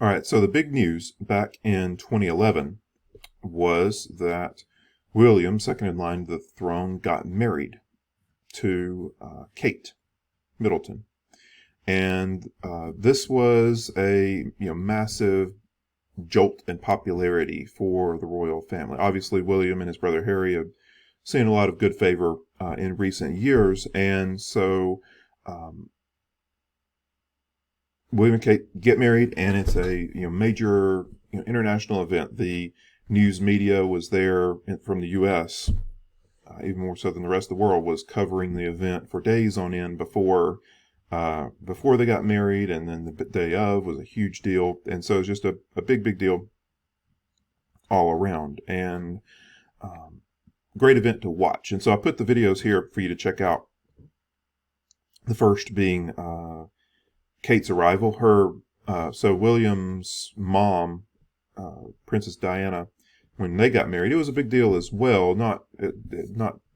All right, so the big news back in 2011 was that William, second in line to the throne, got married to Kate Middleton. And this was a massive jolt in popularity for the royal family. Obviously, William and his brother Harry have seen a lot of good favor in recent years, and so um, William and Kate get married, and it's a major international event. The news media was there from the U.S. Even more so than the rest of the world, was covering the event for days on end before they got married, and then the day of was a huge deal, and so it's just a big deal all around, and um, great event to watch. And so I put the videos here for you to check out. The first being Kate's arrival. So William's mom, Princess Diana, when they got married, it was a big deal as well. Not in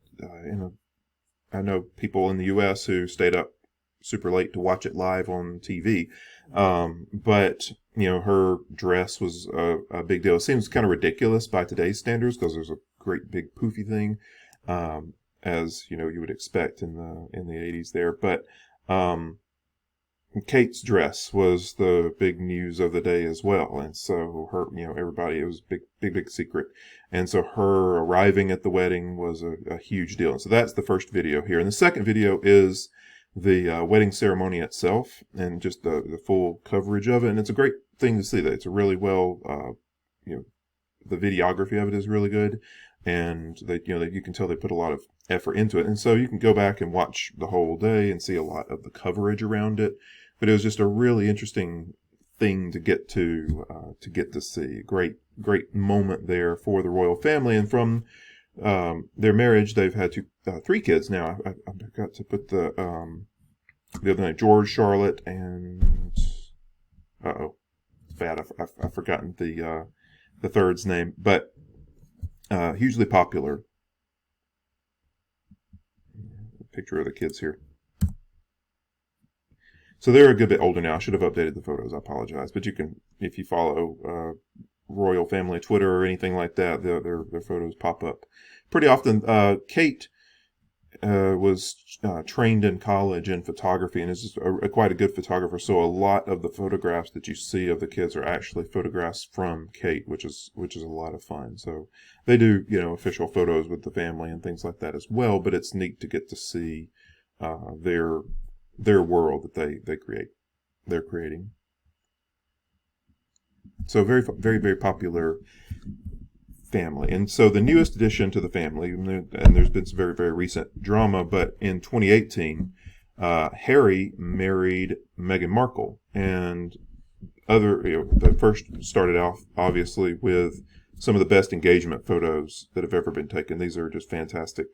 a. I know people in the U.S. who stayed up super late to watch it live on TV, but her dress was a big deal. It seems kind of ridiculous by today's standards because there's a great big poofy thing, as you would expect in the 80s there, but. Kate's dress was the big news of the day as well, and so her, everybody, it was a big secret, and so her arriving at the wedding was a huge deal. And so that's the first video here, and the second video is the wedding ceremony itself, and just the full coverage of it, and it's a great thing to see. That it's a really well, the videography of it is really good, and you can tell they put a lot of effort into it, and so you can go back and watch the whole day and see a lot of the coverage around it. But it was just a really interesting thing to get to see. Great moment there for the royal family, and from their marriage, they've had three kids now. I forgot to put the other name: George, Charlotte, and it's bad. I've forgotten the third's name, but hugely popular. Picture of the kids here. So they're a good bit older now. I should have updated the photos. I apologize. But you can, if you follow royal family Twitter or anything like that, their photos pop up pretty often. Kate was trained in college in photography and is just quite a good photographer. So a lot of the photographs that you see of the kids are actually photographs from Kate, which is a lot of fun. So they do official photos with the family and things like that as well. But it's neat to get to see their world that they're creating. So very popular family. And so the newest addition to the family, and there's been some very recent drama, but in 2018, Harry married Meghan Markle, and they first started off obviously with some of the best engagement photos that have ever been taken. These are just fantastic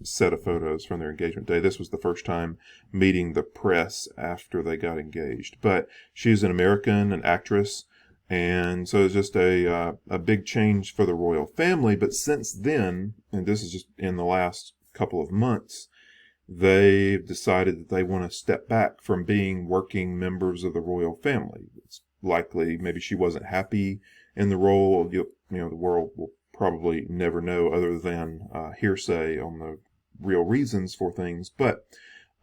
set of photos from their engagement day. This was the first time meeting the press after they got engaged. But she's an American, an actress, and so it's just a big change for the royal family. But since then, and this is just in the last couple of months, they've decided that they want to step back from being working members of the royal family. It's likely maybe she wasn't happy in the role. The world will probably never know other than hearsay on the real reasons for things. But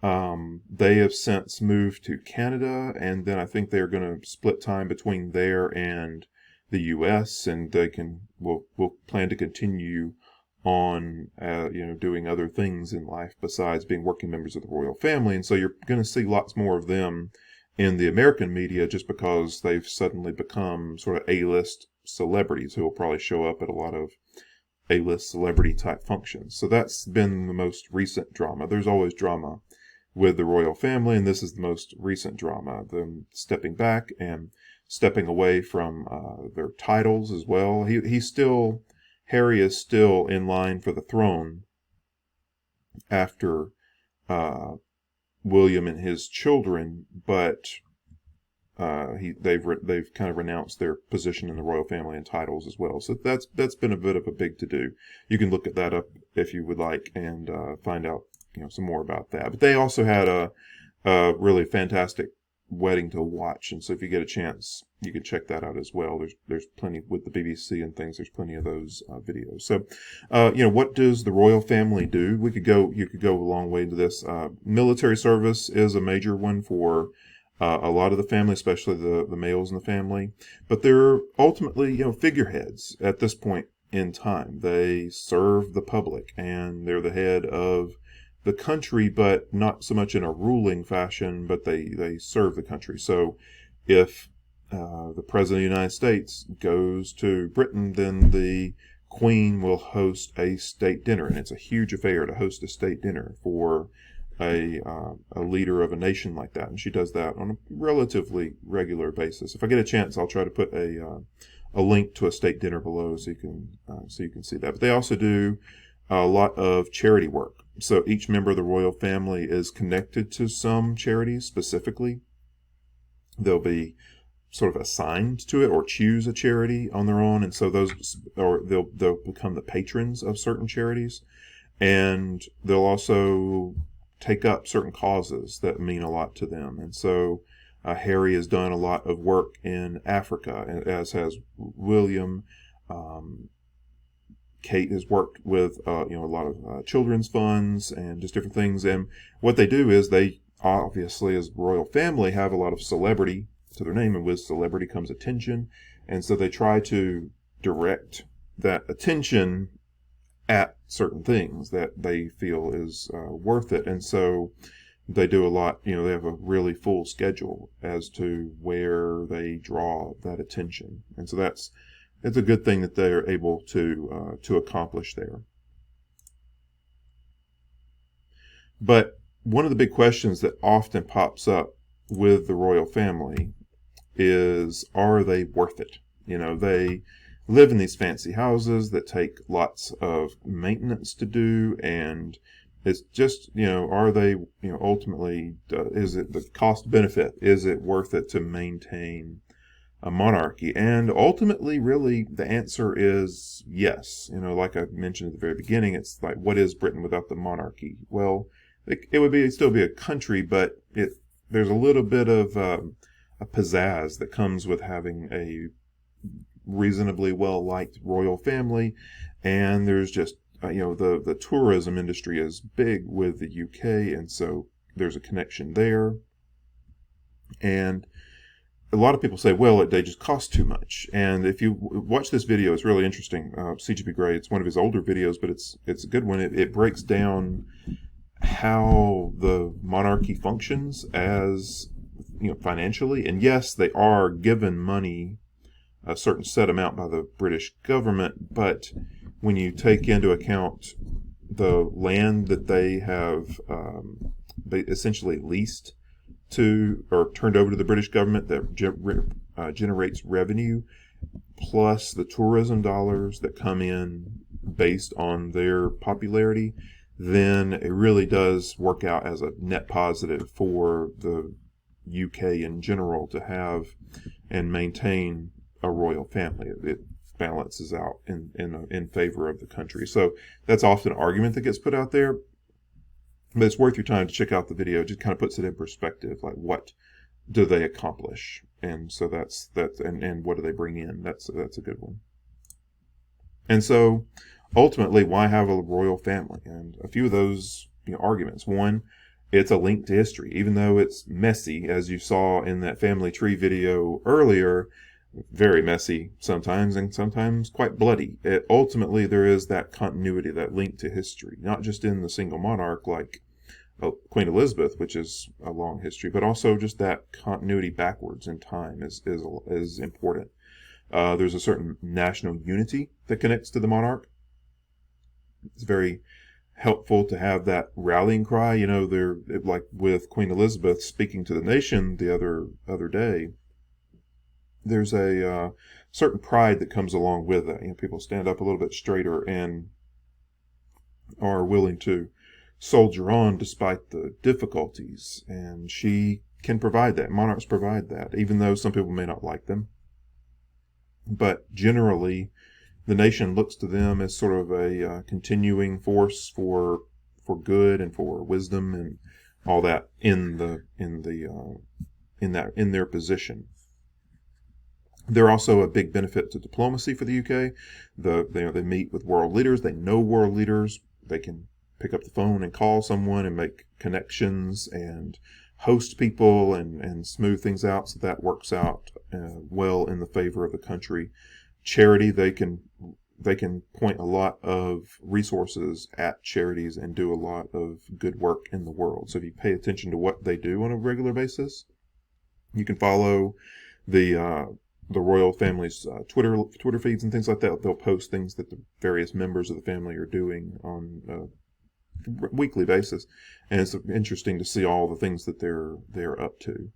they have since moved to Canada, and then I think they're going to split time between there and the U.S., and they will plan to continue on, doing other things in life besides being working members of the royal family. And so you're going to see lots more of them in the American media just because they've suddenly become sort of A-list celebrities who will probably show up at a lot of A-list celebrity type functions. So that's been the most recent drama. There's always drama with the royal family, and this is the most recent drama, them stepping back and stepping away from their titles as well. Harry is still in line for the throne after William and his children, but they've kind of renounced their position in the royal family and titles as well. So that's been a bit of a big to do. You can look at that up if you would like and find out some more about that. But they also had a really fantastic wedding to watch. And so if you get a chance, you can check that out as well. There's plenty with the BBC and things. There's plenty of those videos. So, what does the royal family do? You could go a long way into this. Military service is a major one for a lot of the family, especially the males in the family. But they're ultimately, figureheads at this point in time. They serve the public, and they're the head of the country, but not so much in a ruling fashion, but they serve the country. So if the President of the United States goes to Britain, then the Queen will host a state dinner, and it's a huge affair to host a state dinner for a leader of a nation like that, and she does that on a relatively regular basis. If I get a chance, I'll try to put a link to a state dinner below so you can see that. But they also do a lot of charity work. So each member of the royal family is connected to some charities specifically. They'll be sort of assigned to it or choose a charity on their own, and so they'll become the patrons of certain charities, and they'll also take up certain causes that mean a lot to them. And so Harry has done a lot of work in Africa, as has William. Kate has worked with a lot of children's funds and just different things. And what they do is they obviously, as royal family, have a lot of celebrity to their name, and with celebrity comes attention. And so they try to direct that attention at certain things that they feel is worth it. And so they do a lot, they have a really full schedule as to where they draw that attention. And so it's a good thing that they're able to accomplish there. But one of the big questions that often pops up with the royal family is, are they worth it? They live in these fancy houses that take lots of maintenance to do, and it's just, are they, ultimately, is it the cost benefit? Is it worth it to maintain a monarchy? And ultimately, really, the answer is yes. Like I mentioned at the very beginning, it's like, what is Britain without the monarchy? Well, it would still be a country, but there's a little bit of a pizzazz that comes with having a reasonably well-liked royal family. And there's just, the tourism industry is big with the UK, and so there's a connection there. And a lot of people say, well, they just cost too much. And if you watch this video, it's really interesting. CGP Grey, it's one of his older videos, but it's a good one. It breaks down how the monarchy functions as, financially. And yes, they are given money, a certain set amount by the British government, but when you take into account the land that they have essentially leased to or turned over to the British government that generates revenue, plus the tourism dollars that come in based on their popularity, then it really does work out as a net positive for the UK in general to have and maintain a royal family. It balances out in favor of the country. So that's often an argument that gets put out there. But it's worth your time to check out the video. It just kind of puts it in perspective, like what do they accomplish, and so that's and what do they bring in? That's a good one. And so, ultimately, why have a royal family? And a few of those arguments. One, it's a link to history, even though it's messy, as you saw in that family tree video earlier. Very messy sometimes, and sometimes quite bloody. Ultimately, there is that continuity, that link to history, not just in the single monarch like Queen Elizabeth, which is a long history, but also just that continuity backwards in time is important. There's a certain national unity that connects to the monarch. It's very helpful to have that rallying cry. They're like with Queen Elizabeth speaking to the nation the other day. There's a certain pride that comes along with that. People stand up a little bit straighter and are willing to soldier on despite the difficulties. And she can provide that. Monarchs provide that, even though some people may not like them. But generally, the nation looks to them as sort of a continuing force for good and for wisdom and all that in in their position. They're also a big benefit to diplomacy for the UK. They meet with world leaders. They know world leaders. They can pick up the phone and call someone and make connections and host people and smooth things out. So that works out well in the favor of the country. Charity, they can point a lot of resources at charities and do a lot of good work in the world. So if you pay attention to what they do on a regular basis, you can follow the royal family's Twitter feeds and things like that. They'll post things that the various members of the family are doing on a weekly basis, and it's interesting to see all the things that they're up to.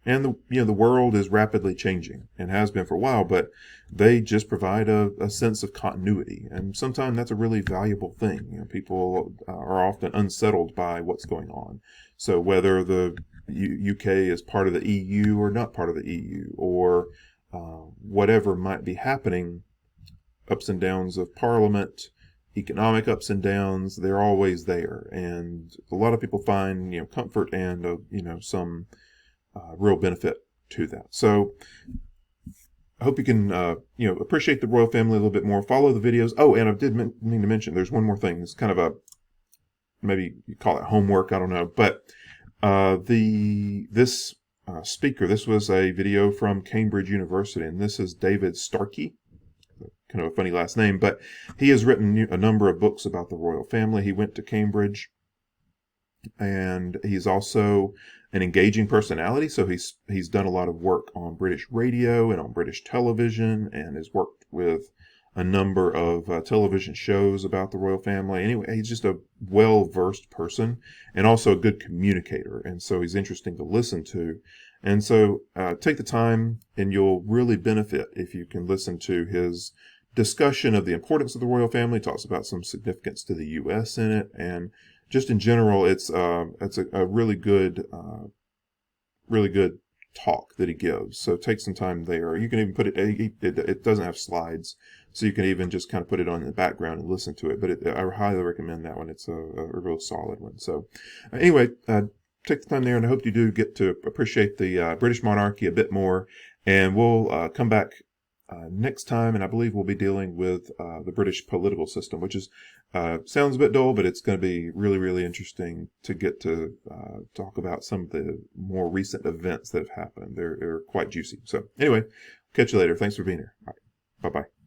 And the world is rapidly changing and has been for a while, but they just provide a sense of continuity, and sometimes that's a really valuable thing. People are often unsettled by what's going on. So whether the UK is part of the EU or not part of the EU, or whatever might be happening, ups and downs of Parliament, economic ups and downs, they're always there, and a lot of people find comfort and some real benefit to that. So I hope you can appreciate the royal family a little bit more. Follow the videos. Oh, and I did mean to mention there's one more thing. It's kind of maybe you call it homework, I don't know, but this speaker, this was a video from Cambridge University, and this is David Starkey. Kind of a funny last name, but he has written a number of books about the royal family. He went to Cambridge, and he's also an engaging personality. So he's done a lot of work on British radio and on British television, and has worked with a number of television shows about the royal family. Anyway, he's just a well-versed person and also a good communicator, and so he's interesting to listen to. And so take the time, and you'll really benefit if you can listen to his discussion of the importance of the royal family. He talks about some significance to the U.S. in it, and just in general, it's a really good talk that he gives. So take some time there. You can even put it doesn't have slides, so you can even just kind of put it on in the background and listen to it. But I highly recommend that one. It's a real solid one. So anyway, take the time there, and I hope you do get to appreciate the British monarchy a bit more. And we'll come back next time, and I believe we'll be dealing with the British political system, which is sounds a bit dull, but it's going to be really, really interesting to get to talk about some of the more recent events that have happened. They're quite juicy. So anyway, catch you later. Thanks for being here. All right. Bye-bye.